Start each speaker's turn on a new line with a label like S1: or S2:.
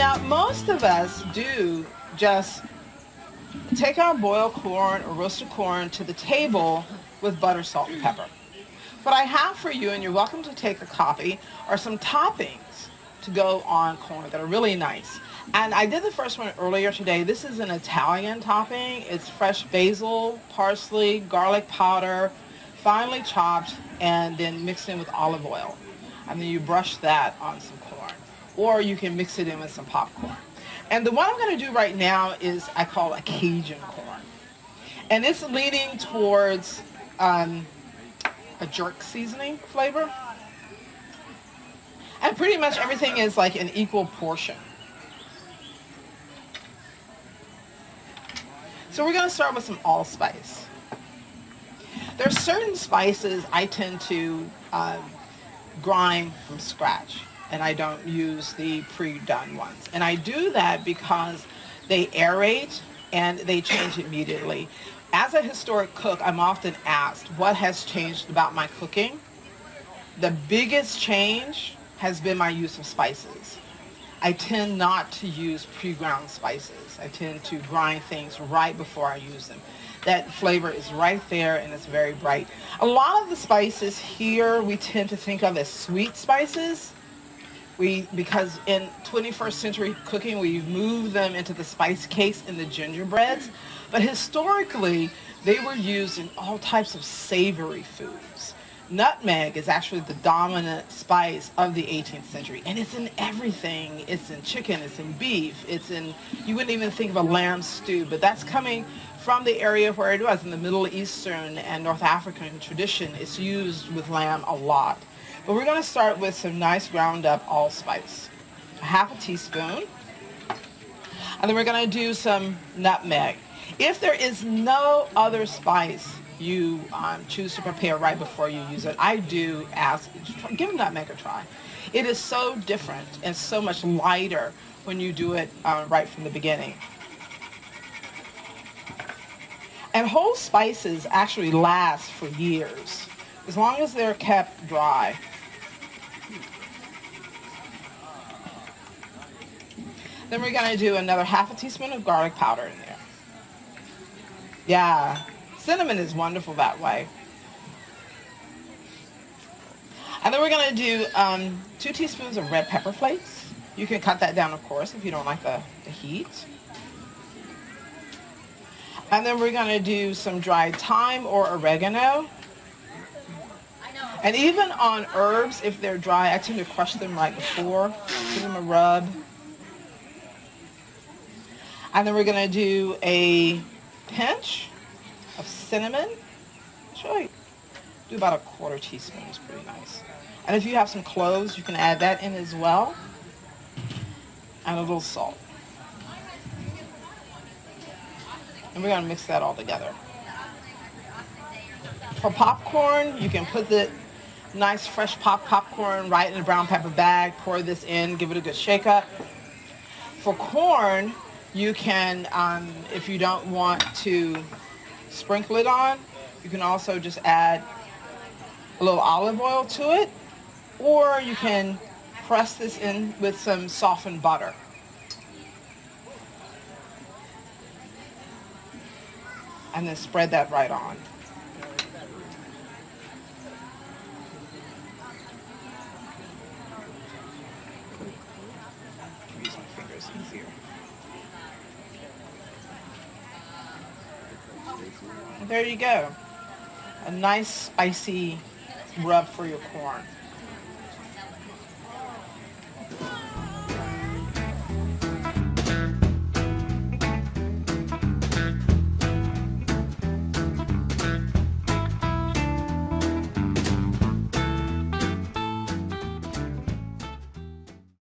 S1: Now, most of us do just take our boiled corn or roasted corn to the table with butter, salt, and pepper. What I have for you, and you're welcome to take a copy, are some toppings to go on corn that are really nice. And I did the first one earlier today. This is an Italian topping. It's fresh basil, parsley, garlic powder, finely chopped, and then mixed in with olive oil. And then you brush that on some corn. Or you can mix it in with some popcorn. And the one I'm going to do right now is I call a Cajun corn. And it's leaning towards a jerk seasoning flavor. And pretty much everything is like an equal portion. So we're going to start with some allspice. There's certain spices I tend to grind from scratch, and I don't use the pre-done ones. And I do that because they aerate and they change immediately. As a historic cook, I'm often asked what has changed about my cooking. The biggest change has been my use of spices. I tend not to use pre-ground spices. I tend to grind things right before I use them. That flavor is right there and it's very bright. A lot of the spices here we tend to think of as sweet spices. Because in 21st century cooking, we've moved them into the spice case in the gingerbreads. But historically, they were used in all types of savory foods. Nutmeg is actually the dominant spice of the 18th century, and it's in everything. It's in chicken, it's in beef, it's in, you wouldn't even think of a lamb stew, but that's coming from the area where it was in the Middle Eastern and North African tradition. It's used with lamb a lot. But we're going to start with some nice ground up allspice, a half a teaspoon, and then we're going to do some nutmeg. If there is no other spice you choose to prepare right before you use it, I do ask, give nutmeg a try. It is so different and so much lighter when you do it right from the beginning. And whole spices actually last for years, as long as they're kept dry. Then we're going to do another half a teaspoon of garlic powder in there. Yeah. Cinnamon is wonderful that way. And then we're going to do 2 teaspoons of red pepper flakes. You can cut that down, of course, if you don't like the heat. And then we're going to do some dried thyme or oregano. And even on herbs, if they're dry, I tend to crush them right before. Give them a rub. And then we're going to do a pinch of cinnamon. Actually, do about a 1/4 teaspoon. It's pretty nice. And if you have some cloves, you can add that in as well. And a little salt. And we're going to mix that all together. For popcorn, you can put the nice fresh popcorn right in a brown paper bag. Pour this in, give it a good shake up. For corn, you can, if you don't want to sprinkle it on, you can also just add a little olive oil to it, or you can press this in with some softened butter. And then spread that right on. Use my fingers easier. And there you go. A nice spicy rub for your corn.